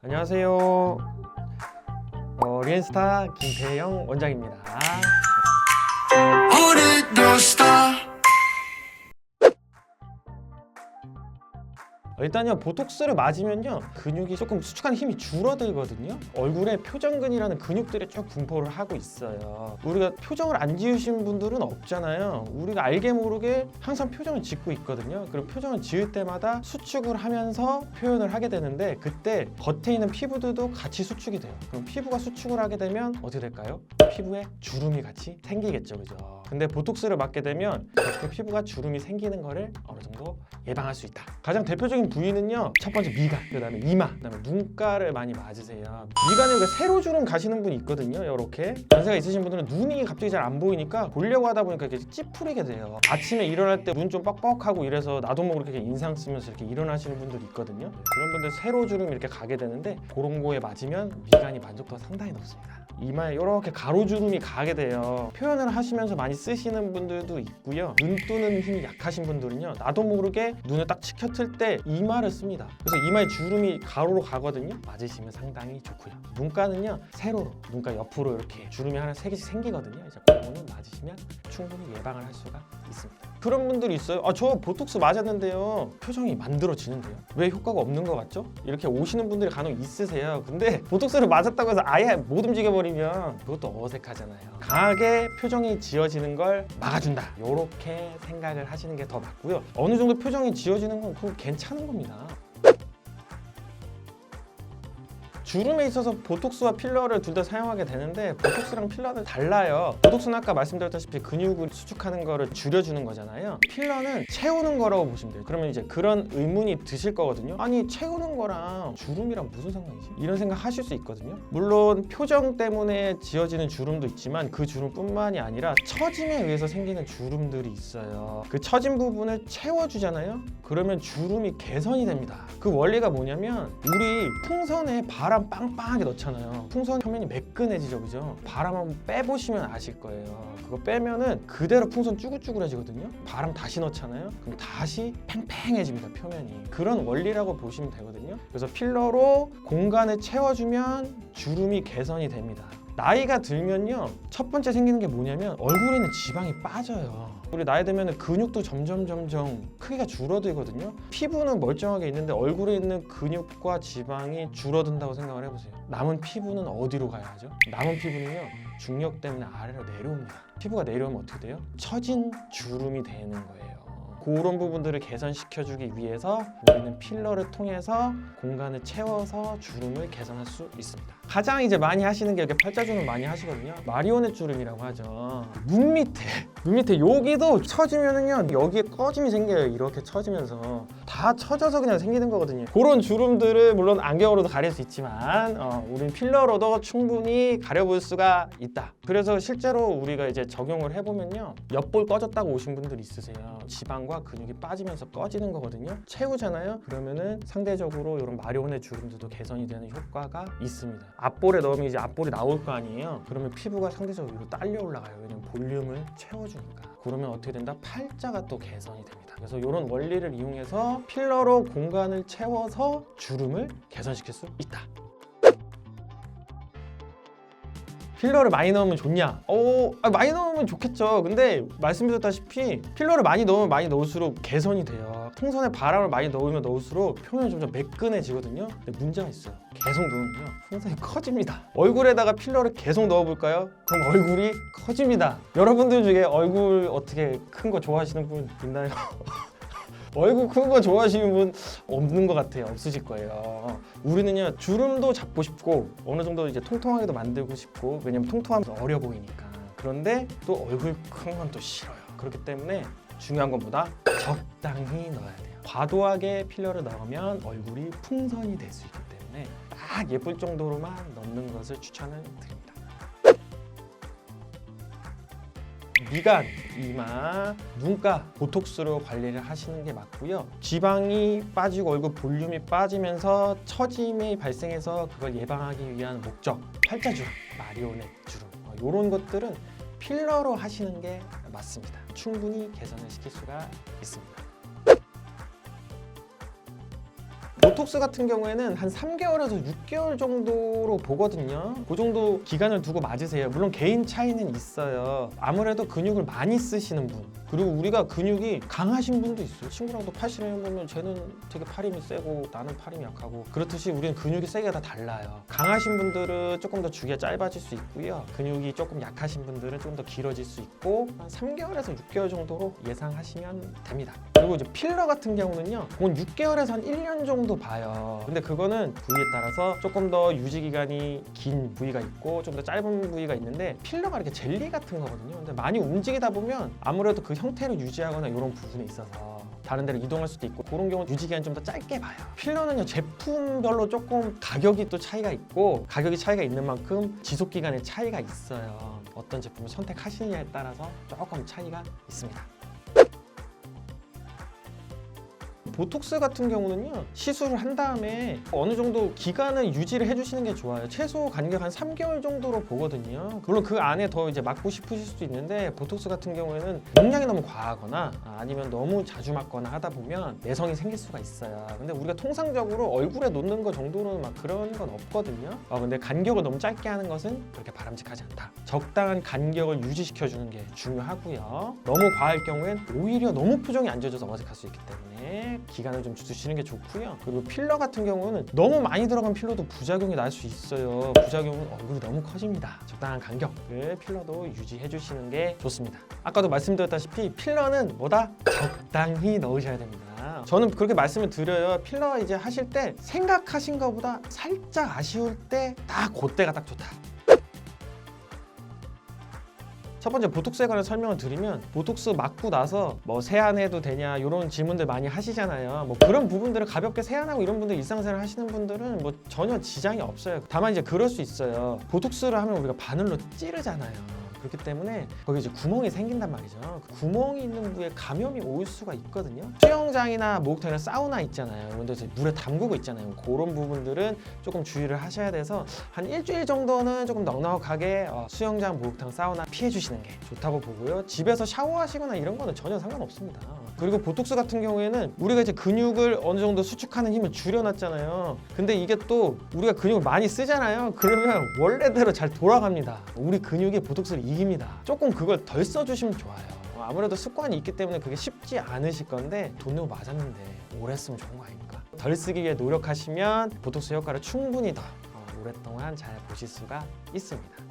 안녕하세요. 리엔스타 김태영 원장입니다. 일단요, 보톡스를 맞으면요 근육이 조금 수축하는 힘이 줄어들거든요. 얼굴에 표정근이라는 근육들이 쭉 분포를 하고 있어요. 우리가 표정을 안 지으신 분들은 없잖아요. 우리가 알게 모르게 항상 표정을 짓고 있거든요. 그리고 표정을 지을 때마다 수축을 하면서 표현을 하게 되는데, 그때 겉에 있는 피부들도 같이 수축이 돼요. 그럼 피부가 수축을 하게 되면 어떻게 될까요? 피부에 주름이 같이 생기겠죠, 그죠? 근데 보톡스를 맞게 되면 그 피부가 주름이 생기는 거를 어느 정도 예방할 수 있다. 가장 대표적인 부위는요, 첫 번째 미간, 그 다음에 이마, 그 다음에 눈가를 많이 맞으세요. 미간에 우리가 세로 주름 가시는 분이 있거든요. 이렇게 연세가 있으신 분들은 눈이 갑자기 잘 안 보이니까 보려고 하다 보니까 이렇게 찌푸리게 돼요. 아침에 일어날 때 눈 좀 뻑뻑하고 이래서 나도 모르게 이렇게 인상 쓰면서 이렇게 일어나시는 분들이 있거든요. 그런 분들 세로 주름 이렇게 가게 되는데, 그런 거에 맞으면 미간이 만족도가 상당히 높습니다. 이마에 이렇게 가로주름이 가게 돼요. 표현을 하시면서 많이 쓰시는 분들도 있고요. 눈 뜨는 힘이 약하신 분들은요, 나도 모르게 눈을 딱 치켜틀 때 이마를 씁니다. 그래서 이마에 주름이 가로로 가거든요. 맞으시면 상당히 좋고요. 눈가는요, 세로로, 눈가 옆으로 이렇게 주름이 하나 3개씩 생기거든요. 이제 그거는 맞으시면 충분히 예방을 할 수가 있습니다. 그런 분들이 있어요. 저 보톡스 맞았는데요, 표정이 만들어지는데요, 왜 효과가 없는 것 같죠? 이렇게 오시는 분들이 간혹 있으세요. 근데 보톡스를 맞았다고 해서 아예 못 움직여 버리면 그것도 어색하잖아요. 강하게 표정이 지어지는 걸 막아준다, 이렇게 생각을 하시는 게 더 맞고요. 어느 정도 표정이 지어지는 건 그건 괜찮은 겁니다. 주름에 있어서 보톡스와 필러를 둘 다 사용하게 되는데, 보톡스랑 필러는 달라요. 보톡스는 아까 말씀드렸다시피 근육을 수축하는 거를 줄여주는 거잖아요. 필러는 채우는 거라고 보시면 돼요. 그러면 이제 그런 의문이 드실 거거든요. 아니, 채우는 거랑 주름이랑 무슨 상관이지? 이런 생각 하실 수 있거든요. 물론 표정 때문에 지어지는 주름도 있지만 그 주름뿐만이 아니라 처짐에 의해서 생기는 주름들이 있어요. 그 처진 부분을 채워주잖아요. 그러면 주름이 개선이 됩니다. 그 원리가 뭐냐면, 우리 풍선에 바람 빵빵하게 넣잖아요. 풍선 표면이 매끈해지죠, 그죠? 바람 한번 빼보시면 아실 거예요. 그거 빼면은 그대로 풍선 쭈글쭈글해지거든요. 바람 다시 넣잖아요. 그럼 다시 팽팽해집니다, 표면이. 그런 원리라고 보시면 되거든요. 그래서 필러로 공간을 채워주면 주름이 개선이 됩니다. 나이가 들면요, 첫 번째 생기는 게 뭐냐면 얼굴에 있는 지방이 빠져요. 우리 나이 들면 근육도 점점 크기가 줄어들거든요. 피부는 멀쩡하게 있는데 얼굴에 있는 근육과 지방이 줄어든다고 생각을 해보세요. 남은 피부는 어디로 가야 하죠? 남은 피부는요, 중력 때문에 아래로 내려옵니다. 피부가 내려오면 어떻게 돼요? 처진 주름이 되는 거예요. 그런 부분들을 개선시켜주기 위해서 우리는 필러를 통해서 공간을 채워서 주름을 개선할 수 있습니다. 가장 이제 많이 하시는 게 이렇게 팔자주름 많이 하시거든요. 마리오넷 주름이라고 하죠. 눈 밑에 여기도 처지면은요, 여기에 꺼짐이 생겨요. 이렇게 처지면서 다 처져서 그냥 생기는 거거든요. 그런 주름들을 물론 안경으로도 가릴 수 있지만 우린 필러로도 충분히 가려볼 수가 있다. 그래서 실제로 우리가 이제 적용을 해보면요, 옆볼 꺼졌다고 오신 분들이 있으세요. 지방과 근육이 빠지면서 꺼지는 거거든요. 채우잖아요. 그러면은 상대적으로 이런 마리오넷 주름들도 개선이 되는 효과가 있습니다. 앞볼에 넣으면 이제 앞볼이 나올 거 아니에요. 그러면 피부가 상대적으로 위로 딸려 올라가요. 왜냐면 볼륨을 채워주니까. 그러면 어떻게 된다? 팔자가 또 개선이 됩니다. 그래서 이런 원리를 이용해서 필러로 공간을 채워서 주름을 개선시킬 수 있다. 필러를 많이 넣으면 좋냐? 많이 넣으면 좋겠죠. 근데 말씀드렸다시피 필러를 많이 넣으면 많이 넣을수록 개선이 돼요. 풍선에 바람을 많이 넣으면 넣을수록 표면이 점점 매끈해지거든요. 근데 문제가 있어요. 계속 넣으면요, 풍선이 커집니다. 얼굴에다가 필러를 계속 넣어볼까요? 그럼 얼굴이 커집니다. 여러분들 중에 얼굴 어떻게 큰 거 좋아하시는 분 있나요? 얼굴 큰 거 좋아하시는 분 없는 것 같아요. 없으실 거예요. 우리는요, 주름도 잡고 싶고 어느 정도 이제 통통하게도 만들고 싶고, 왜냐면 통통하면 어려 보이니까. 그런데 또 얼굴 큰 건 또 싫어요. 그렇기 때문에 중요한 것보다 적당히 넣어야 돼요. 과도하게 필러를 넣으면 얼굴이 풍선이 될 수 있기 때문에 딱 예쁠 정도로만 넣는 것을 추천을 드립니다. 미간, 이마, 눈가 보톡스로 관리를 하시는 게 맞고요. 지방이 빠지고 얼굴 볼륨이 빠지면서 처짐이 발생해서 그걸 예방하기 위한 목적, 팔자주름, 마리오넷 주름, 이런 것들은 필러로 하시는 게 맞습니다. 충분히 개선을 시킬 수가 있습니다. 보톡스 같은 경우에는 한 3개월에서 6개월 정도로 보거든요. 그 정도 기간을 두고 맞으세요. 물론 개인 차이는 있어요. 아무래도 근육을 많이 쓰시는 분, 그리고 우리가 근육이 강하신 분도 있어요. 친구랑도 팔 씨름 보면 쟤는 되게 팔 힘이 세고 나는 팔 힘이 약하고, 그렇듯이 우리는 근육이 세기가 다 달라요. 강하신 분들은 조금 더 주기가 짧아질 수 있고요. 근육이 조금 약하신 분들은 조금 더 길어질 수 있고, 한 3개월에서 6개월 정도로 예상하시면 됩니다. 그리고 이제 필러 같은 경우는요, 한 6개월에서 한 1년 정도 봐요. 근데 그거는 부위에 따라서 조금 더 유지 기간이 긴 부위가 있고 좀 더 짧은 부위가 있는데, 필러가 이렇게 젤리 같은 거거든요. 근데 많이 움직이다 보면 아무래도 그 형태를 유지하거나 이런 부분에 있어서 다른 데로 이동할 수도 있고, 그런 경우 유지 기간이 좀 더 짧게 봐요. 필러는요, 제품별로 조금 가격이 또 차이가 있고, 가격이 차이가 있는 만큼 지속 기간의 차이가 있어요. 어떤 제품을 선택하시느냐에 따라서 조금 차이가 있습니다. 보톡스 같은 경우는요, 시술을 한 다음에 어느 정도 기간을 유지를 해주시는 게 좋아요. 최소 간격 한 3개월 정도로 보거든요. 물론 그 안에 더 이제 맞고 싶으실 수도 있는데, 보톡스 같은 경우에는 용량이 너무 과하거나 아니면 너무 자주 맞거나 하다 보면 내성이 생길 수가 있어요. 근데 우리가 통상적으로 얼굴에 놓는 거 정도로는 막 그런 건 없거든요. 근데 간격을 너무 짧게 하는 것은 그렇게 바람직하지 않다. 적당한 간격을 유지시켜주는 게 중요하고요. 너무 과할 경우엔 오히려 너무 표정이 안 좋아져서 어색할 수 있기 때문에 기간을 좀 주시는 게 좋고요. 그리고 필러 같은 경우는 너무 많이 들어간 필러도 부작용이 날 수 있어요. 부작용은 얼굴이 너무 커집니다. 적당한 간격을 필러도 유지해 주시는 게 좋습니다. 아까도 말씀드렸다시피 필러는 뭐다? 적당히 넣으셔야 됩니다. 저는 그렇게 말씀을 드려요. 필러 이제 하실 때 생각하신 것보다 살짝 아쉬울 때 딱 그때가 딱 좋다. 첫 번째, 보톡스에 관한 설명을 드리면, 보톡스 맞고 나서 뭐 세안해도 되냐 이런 질문들 많이 하시잖아요. 뭐 그런 부분들을 가볍게 세안하고 이런 분들, 일상생활 하시는 분들은 뭐 전혀 지장이 없어요. 다만 이제 그럴 수 있어요. 보톡스를 하면 우리가 바늘로 찌르잖아요. 그렇기 때문에 거기 이제 구멍이 생긴단 말이죠. 그 구멍이 있는 부위에 감염이 올 수가 있거든요. 수영장이나 목욕탕이나 사우나 있잖아요. 그런데 이제 물에 담그고 있잖아요. 그런 부분들은 조금 주의를 하셔야 돼서 한 일주일 정도는 조금 넉넉하게 수영장, 목욕탕, 사우나 피해 주시는 게 좋다고 보고요. 집에서 샤워하시거나 이런 거는 전혀 상관없습니다. 그리고 보톡스 같은 경우에는 우리가 이제 근육을 어느 정도 수축하는 힘을 줄여놨잖아요. 근데 이게 또 우리가 근육을 많이 쓰잖아요. 그러면 원래대로 잘 돌아갑니다. 우리 근육이 보톡스를 이깁니다. 조금 그걸 덜 써주시면 좋아요. 아무래도 습관이 있기 때문에 그게 쉽지 않으실 건데, 돈 내고 맞았는데 오래 쓰면 좋은 거 아닙니까? 덜 쓰기 위해 노력하시면 보톡스 효과를 충분히 더 오랫동안 잘 보실 수가 있습니다.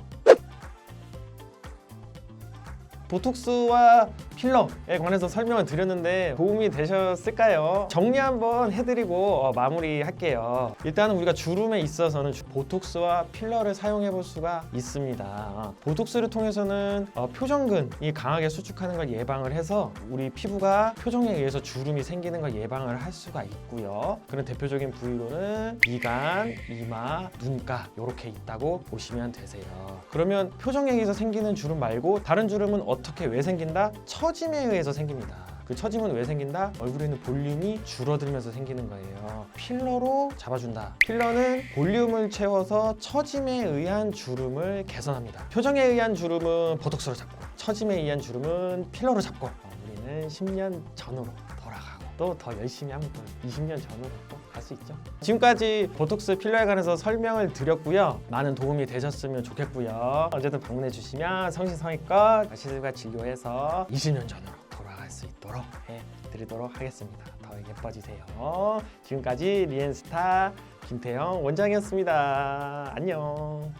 보톡스와 필러에 관해서 설명을 드렸는데 도움이 되셨을까요? 정리 한번 해드리고 마무리할게요. 일단은 우리가 주름에 있어서는 보톡스와 필러를 사용해 볼 수가 있습니다. 보톡스를 통해서는 표정근이 강하게 수축하는 걸 예방을 해서 우리 피부가 표정에 의해서 주름이 생기는 걸 예방을 할 수가 있고요. 그런 대표적인 부위로는 미간, 이마, 눈가 이렇게 있다고 보시면 되세요. 그러면 표정에 의해서 생기는 주름 말고 다른 주름은 어떻게, 왜 생긴다? 처짐에 의해서 생깁니다. 그 처짐은 왜 생긴다? 얼굴에 있는 볼륨이 줄어들면서 생기는 거예요. 필러로 잡아준다. 필러는 볼륨을 채워서 처짐에 의한 주름을 개선합니다. 표정에 의한 주름은 보톡스로 잡고, 처짐에 의한 주름은 필러로 잡고, 우리는 10년 전으로 돌아가고 또 더 열심히 하면 또 20년 전으로 또 갈 수 있죠. 지금까지 보톡스 필러에 관해서 설명을 드렸고요. 많은 도움이 되셨으면 좋겠고요. 언제든 방문해 주시면 성심성의껏 시술과 진료해서 20년 전으로 돌아갈 수 있도록 해드리도록 하겠습니다. 더 예뻐지세요. 지금까지 리엔스타 김태형 원장이었습니다. 안녕.